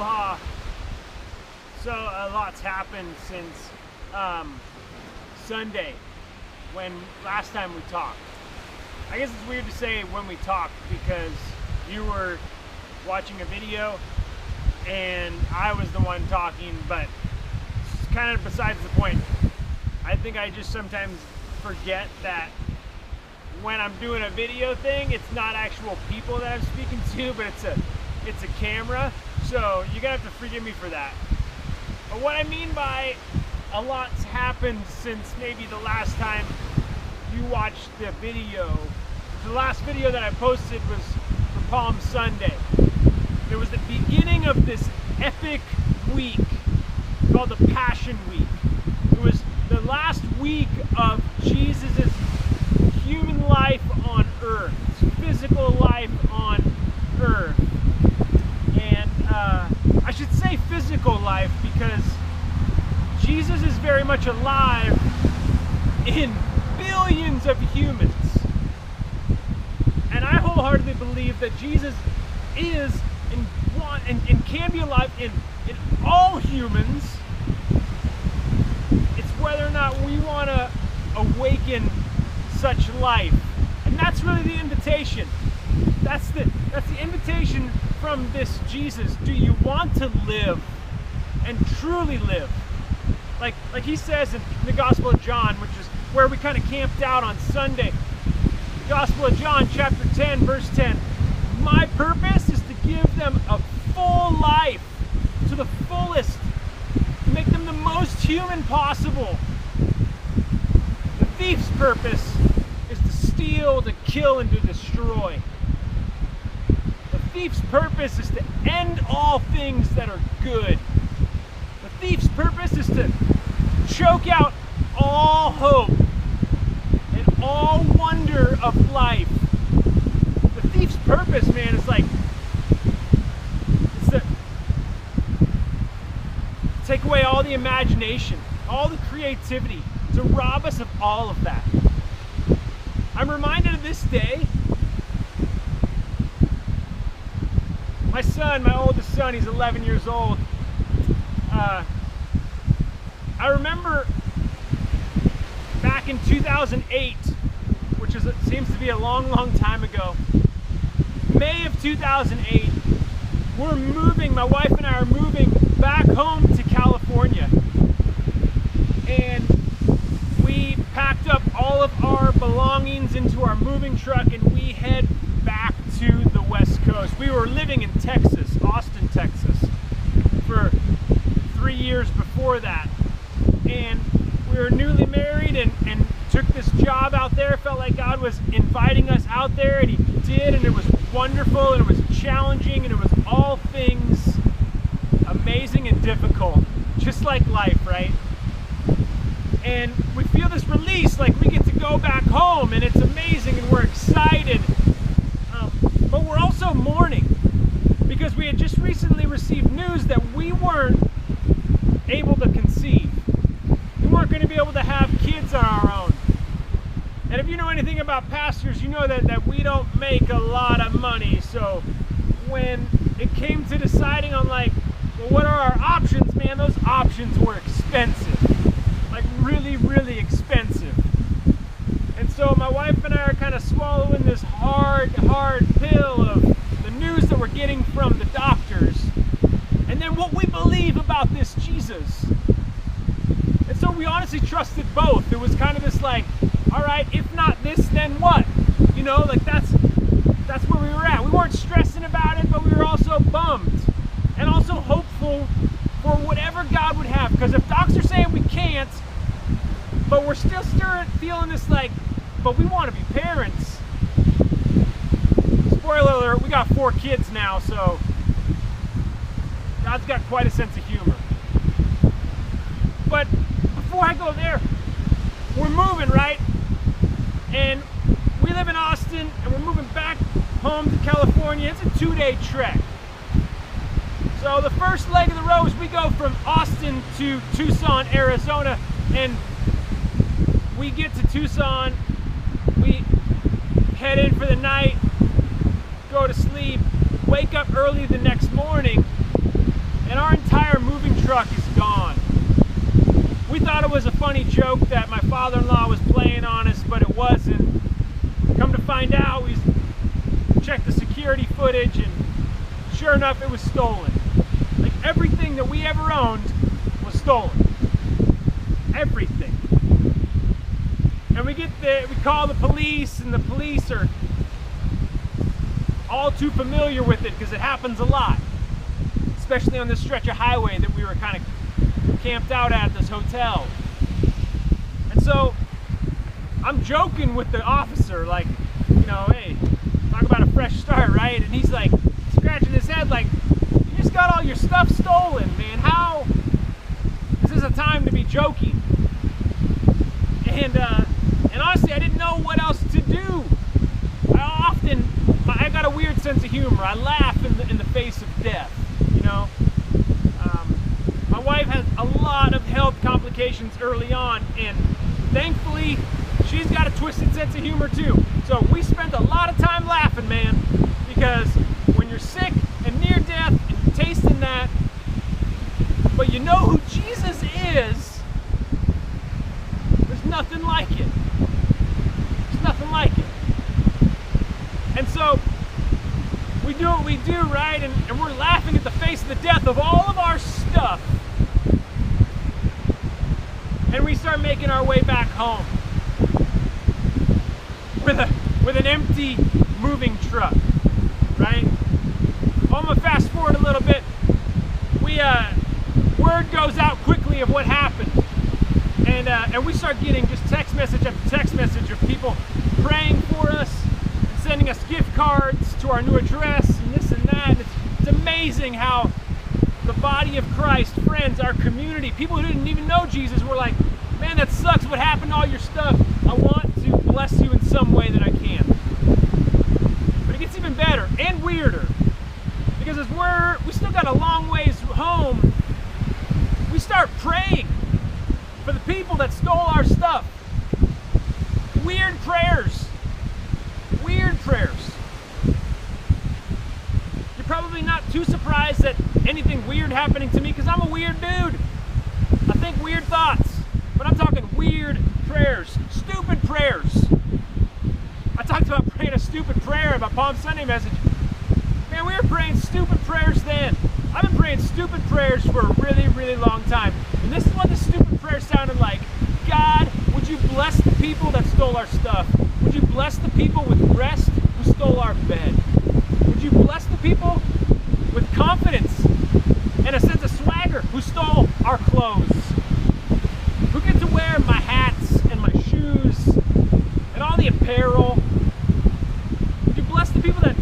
Aloha. So a lot's happened since Sunday, when last time we talked. I guess it's weird to say when we talked because you were watching a video and I was the one talking, but it's kind of besides the point. I think I just sometimes forget that when I'm doing a video thing, it's not actual people that I'm speaking to, but it's a camera. So you're gonna have to forgive me for that. But what I mean by a lot's happened since maybe the last time you watched the video. The last video that I posted was for Palm Sunday. It was the beginning of this epic week called the Passion Week. It was the last week of Jesus' human life on earth, physical life on earth. And I should say physical life because Jesus is very much alive in billions of humans. And I wholeheartedly believe that Jesus is and can be alive in all humans. It's whether or not we want to awaken such life. And that's really the invitation. That's the invitation from this Jesus. Do you want to live and truly live? Like he says in the Gospel of John, which is where we kind of camped out on Sunday. Gospel of John, chapter 10, verse 10. My purpose is to give them a full life to the fullest, to make them the most human possible. The thief's purpose is to steal, to kill, and to destroy. The thief's purpose is to end all things that are good. The thief's purpose is to choke out all hope and all wonder of life. The thief's purpose, man, is like, it's to take away all the imagination, all the creativity, to rob us of all of that. I'm reminded of this day. My son, my oldest son, he's 11 years old. I remember back in 2008, which seems to be a long, long time ago, May of 2008, we're moving, my wife and I are moving back home to California. And we packed up all of our belongings into our moving truck and we head back to the West Coast. We were living in Texas, Austin, Texas, for 3 years before that. And we were newly married and took this job out there. Felt like God was inviting us out there, and He did, and it was wonderful, and it was challenging, and it was all things amazing and difficult, just like life, right? And we feel this release, like we get to go back home, and it's amazing, and we're excited. But we're also mourning, because we had just recently received news that we weren't able to conceive. We weren't going to be able to have kids on our own. And if you know anything about pastors, you know that we don't make a lot of money. So when it came to deciding on like, well, what are our options, man, those options were expensive. Like really, really expensive. And so my wife and I are kind of swallowing this hard pill of the news that we're getting from the doctors. And then what we believe about this Jesus. And so we honestly trusted both. It was kind of this like, all right, if not this, then what? You know, like that's where we were at. We weren't stressing about it, but we were also bummed and also hopeful for whatever God would have. Because if docs are saying we can't, but we're still feeling this like, but we want to be parents. Spoiler alert, we got 4 kids now, so God's got quite a sense of humor. But before I go there, we're moving, right? And we live in Austin, and we're moving back home to California. It's a 2-day trek. So the first leg of the road is we go from Austin to Tucson, Arizona, and we get to Tucson, we head in for the night, go to sleep, wake up early the next morning, thought it was a funny joke that my father-in-law was playing on us, but it wasn't. Come to find out, we checked the security footage, and sure enough, it was stolen. Like, everything that we ever owned was stolen. Everything. And we get there, we call the police, and the police are all too familiar with it because it happens a lot, especially on this stretch of highway that we were kind of camped out at this hotel. And so I'm joking with the officer, like, you know, hey, talk about a fresh start, right? And he's like scratching his head like, you just got all your stuff stolen, man. How is this a time to be joking? And honestly, I didn't know what else to do. I got a weird sense of humor. I laugh in the face of death, you know. My wife had a lot of health complications early on, and thankfully, she's got a twisted sense of humor too. So we spent a lot of time laughing, man, because when you're sick and near death and you're tasting that, but you know who Jesus is, there's nothing like it. There's nothing like it. And so we do what we do, right? And we're laughing at the face of the death of all of our stuff. And we start making our way back home with an empty moving truck, right? I'm gonna fast forward a little bit. Word goes out quickly of what happened, and we start getting just text message after text message of people praying for us, sending us gift cards to our new address and this and that. And it's amazing how the body of Christ, friends, our community, people who didn't even know Jesus were like, man, that sucks what happened to all your stuff. I want to bless you in some way that I can. But it gets even better and weirder, because as we still got a long ways home, we start praying for the people that stole our stuff. Weird prayers. Weird prayers. You're probably not too surprised at anything weird happening to me, because I'm a weird dude. I think weird thoughts, but I'm talking weird prayers, stupid prayers. I talked about praying a stupid prayer in my Palm Sunday message. Man, we were praying stupid prayers then. I've been praying stupid prayers for a really, really long time. And this is what the stupid prayer sounded like. God, would you bless the people that stole our stuff? Would you bless the people with rest who stole our bed? Would you bless the people with confidence and a sense of swagger who stole our clothes? Who get to wear my hats and my shoes and all the apparel? Would you bless the people that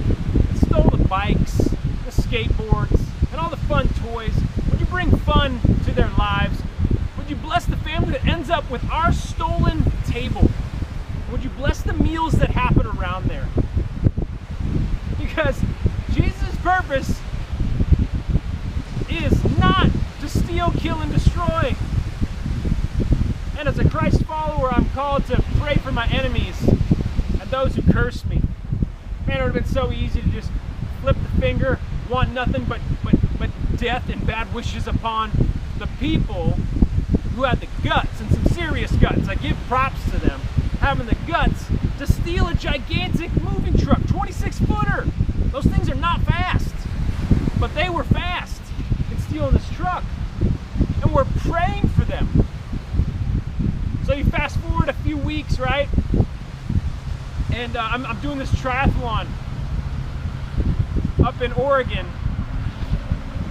stole the bikes, the skateboards, and all the fun toys? Would you bring fun to their lives? Would you bless the family that ends up with our stolen table? Would you bless the meals that happen around there? Because Jesus' purpose is not to steal, kill, and destroy. And as a Christ follower, I'm called to pray for my enemies and those who curse me. Man, it would have been so easy to just flip the finger, want nothing but death and bad wishes upon the people who had the guts, and some serious guts. I give props to them, having the guts to steal a gigantic moving truck, 26-footer. Those things are not fast, but they were fast in stealing this truck. And we're praying for them. So you fast forward a few weeks, right? And I'm doing this triathlon up in Oregon,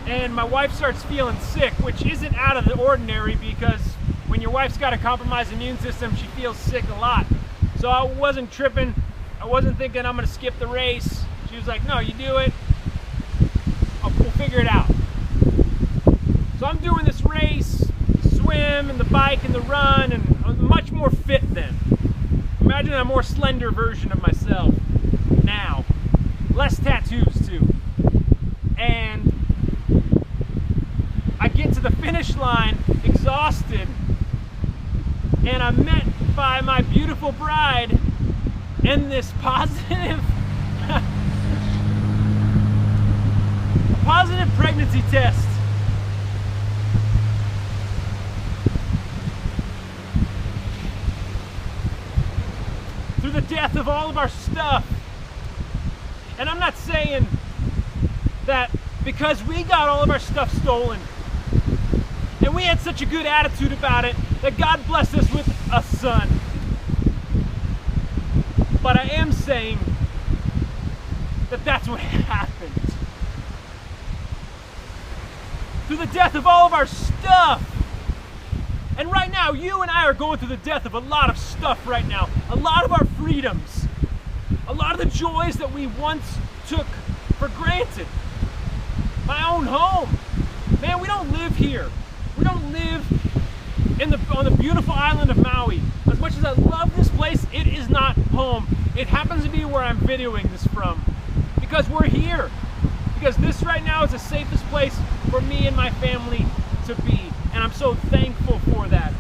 and my wife starts feeling sick, which isn't out of the ordinary, because when your wife's got a compromised immune system, she feels sick a lot. So I wasn't tripping. I wasn't thinking I'm gonna skip the race. She was like, no, you do it. We'll figure it out. So I'm doing this race, swim and the bike and the run, and I'm much more fit then. Imagine a more slender version of myself now. Less tattoos too. And I get to the finish line exhausted, and I'm met by my beautiful bride and this positive positive pregnancy test. death of all of our stuff. And I'm not saying that because we got all of our stuff stolen and we had such a good attitude about it that God blessed us with a son. But I am saying that that's what happened. Through the death of all of our stuff. And right now, you and I are going through the death of a lot of stuff right now. A lot of our freedoms. A lot of the joys that we once took for granted. My own home. Man, we don't live here. We don't live on the beautiful island of Maui. As much as I love this place, it is not home. It happens to be where I'm videoing this from. Because we're here. Because this right now is the safest place for me and my family to be. And I'm so thankful for that.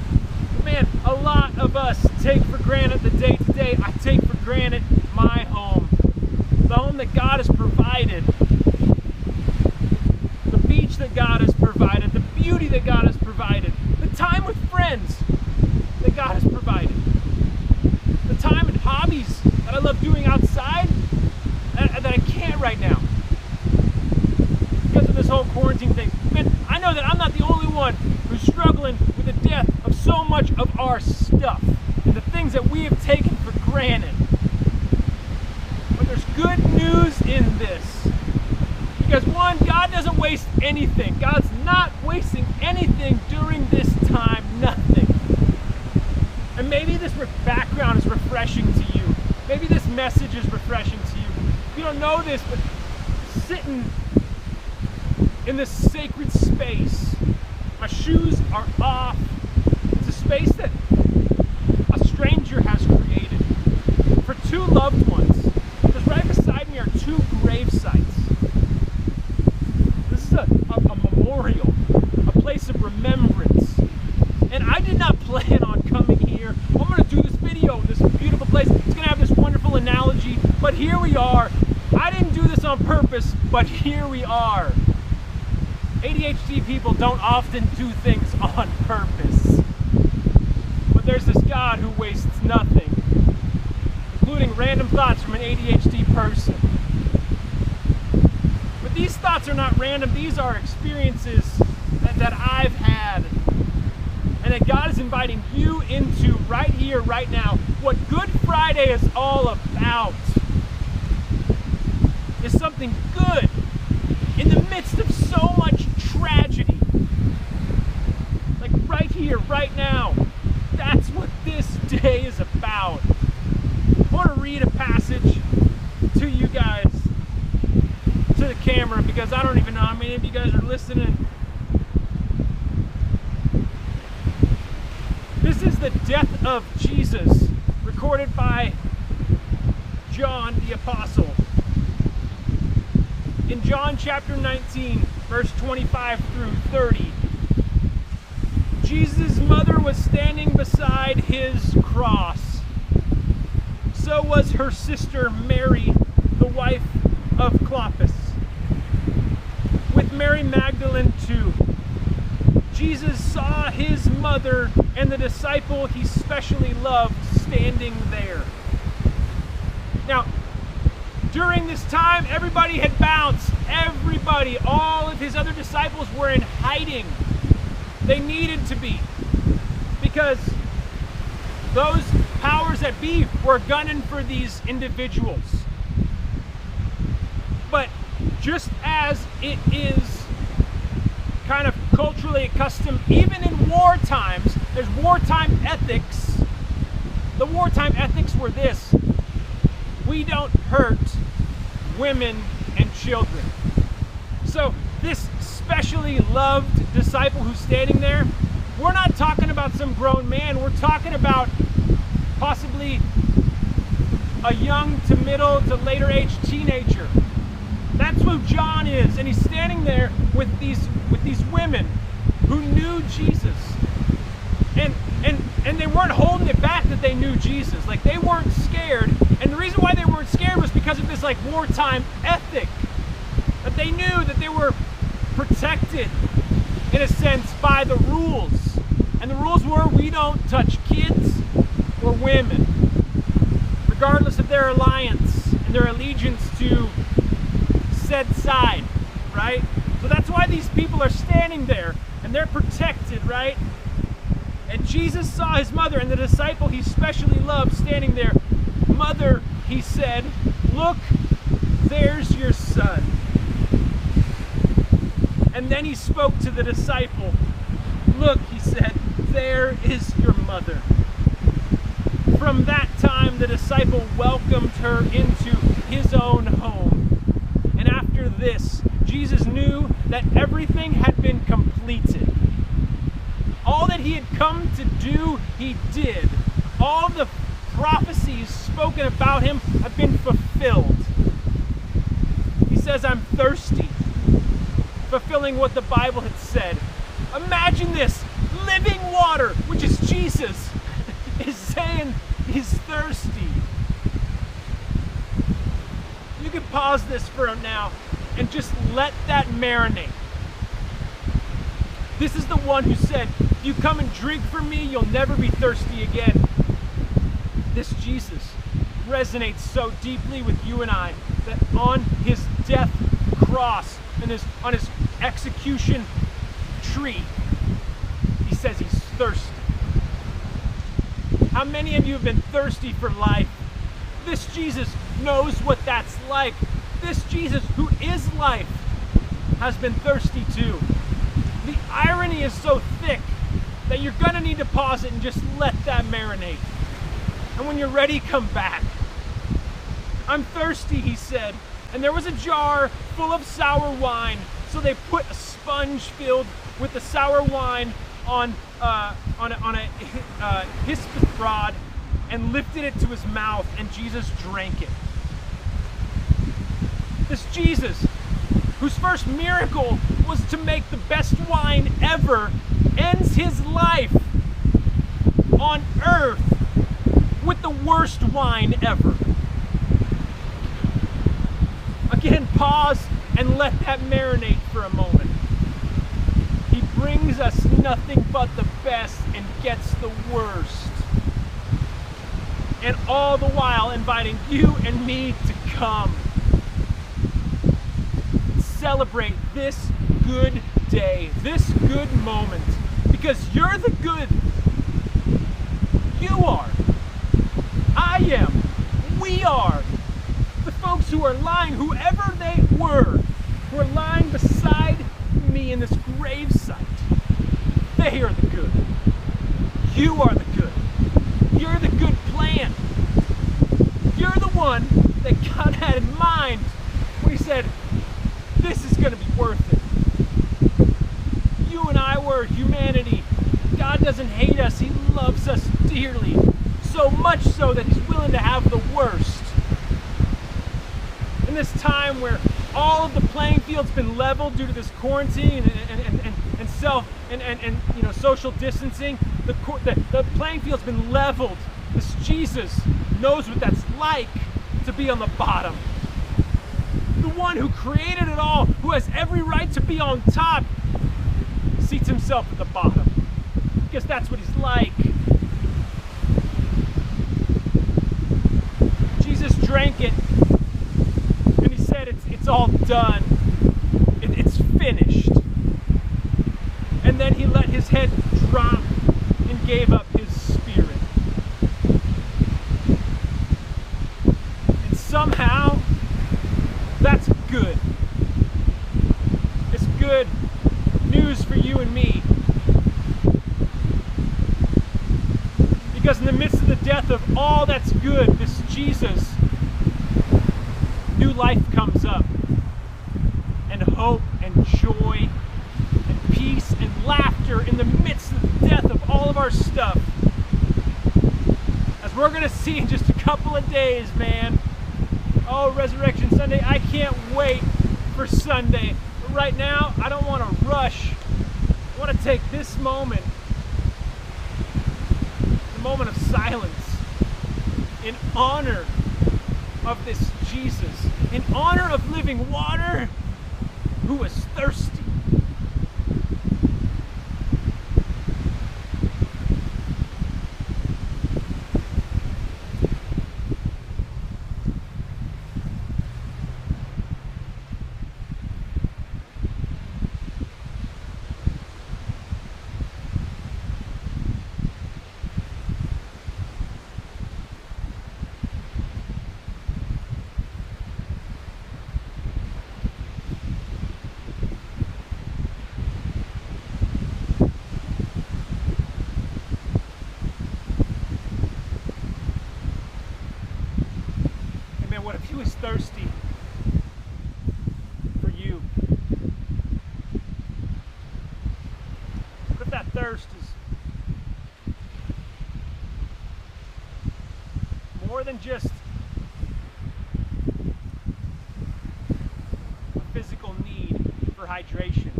But man, a lot of us take for granted the day-to-day. I take for granted my home. The home that God has provided. The beach that God has provided. The beauty that God has provided. The time with friends that God has provided. The time and hobbies that I love doing outside that I can't right now. Because of this whole quarantine thing. Man, I know that I'm not the only one who's struggling with the death of so much of our stuff and the things that we have taken for granted. But there's good news in this. Because one, God doesn't waste anything. God's not wasting anything during this time. Nothing. And maybe this background is refreshing to you. Maybe this message is refreshing to you. You don't know this, but sitting in this sacred space, my shoes are off. It's a space that a stranger has created for two loved ones. Because right beside me are two grave sites. This is a memorial, a place of remembrance. And I did not plan on coming here. I'm going to do this video in this beautiful place. It's going to have this wonderful analogy, but here we are. I didn't do this on purpose, but here we are. ADHD people don't often do things on purpose. But there's this God who wastes nothing, including random thoughts from an ADHD person. But these thoughts are not random. These are experiences that I've had and that God is inviting you into right here, right now. What Good Friday is all about is something good in the midst of so much tragedy. Like right here, right now. That's what this day is about. I want to read a passage to you guys, to the camera, because I don't even know how many of you guys are listening. This is the death of Jesus, recorded by John the Apostle. In John chapter 19, verse 25 through 30, Jesus' mother was standing beside his cross. So was her sister Mary, the wife of Clopas, with Mary Magdalene too. Jesus saw his mother and the disciple he specially loved standing there. Now, during this time, everybody had bounced. Everybody, all of his other disciples were in hiding. They needed to be. Because those powers that be were gunning for these individuals. But just as it is kind of culturally accustomed, even in war times, there's wartime ethics. The wartime ethics were this: we don't hurt women and children. So this specially loved disciple who's standing there, we're not talking about some grown man, we're talking about possibly a young to middle to later age teenager. That's who John is, and he's standing there with these women who knew Jesus. And they weren't holding it back that they knew Jesus. Like, they weren't scared. And the reason why they weren't scared was because of this like wartime ethic. That they knew that they were protected in a sense by the rules. And the rules were, we don't touch kids or women. regardless of their alliance and their allegiance to said side, right? So that's why these people are standing there, and they're protected, right? And Jesus saw his mother and the disciple he specially loved standing there. "Mother," he said, "look, there's your son." And then he spoke to the disciple. "Look," he said, "there is your mother." From that time, the disciple welcomed her into his own home. And after this, Jesus knew that everything had been completed. All that he had come to do, he did. All the prophecies spoken about him have been fulfilled. He says, "I'm thirsty," fulfilling what the Bible had said. Imagine this, living water, which is Jesus, is saying he's thirsty. You can pause this for now and just let that marinate. This is the one who said, "If you come and drink from me, you'll never be thirsty again." This Jesus resonates so deeply with you and I that on his death cross and on his execution tree, he says he's thirsty. How many of you have been thirsty for life? This Jesus knows what that's like. This Jesus, who is life, has been thirsty too. The irony is so thick that you're going to need to pause it and just let that marinate. And when you're ready, come back. "I'm thirsty," he said. And there was a jar full of sour wine. So they put a sponge filled with the sour wine on a hyssop rod and lifted it to his mouth, and Jesus drank it. This Jesus, whose first miracle was to make the best wine ever, ends his life on earth with the worst wine ever. Again, pause and let that marinate for a moment. He brings us nothing but the best and gets the worst. And all the while inviting you and me to come. Celebrate this good day, this good moment, because you're the good. You are. I am. We are. The folks who are lying, whoever they were, who are lying beside me in this gravesite, they are the good. You are the good. You're the good plan. You're the one that God had in mind when he said, this is going to be worth it. You and I were humanity. God doesn't hate us. He loves us dearly. So much so that he's willing to have the worst. In this time where all of the playing field's been leveled due to this quarantine and social distancing, the playing field's been leveled. This Jesus knows what that's like to be on the bottom. The one who created it all, who has every right to be on top, seats himself at the bottom. Because that's what he's like. Jesus drank it, and he said, it's all done. It's finished. And then he let his head drop and gave up his spirit. And somehow, that's good. It's good news for you and me. Because in the midst of the death of all that's good, this Jesus, new life comes up. And hope and joy and peace and laughter in the midst of the death of all of our stuff. As we're going to see in just a couple of days, man. Oh, Resurrection Sunday, I can't wait for Sunday. But right now, I don't want to rush. I want to take this moment, the moment of silence, in honor of this Jesus, in honor of living water, who was thirsty. who is thirsty for you. What if that thirst is more than just a physical need for hydration?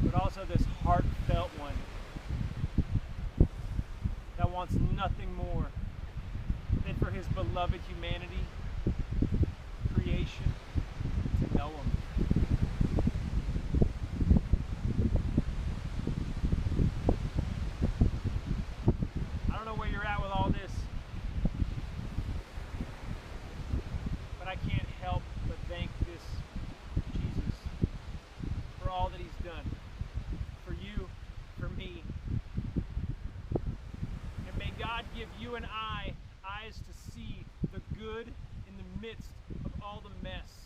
But also this heartfelt one that wants nothing more than for his beloved humanity, creation, to know him. I don't know where you're at with all this, but I can't help but thank this Jesus for all that he's done for you, for me. And may God give you and I eyes to see the good in the midst of all the mess.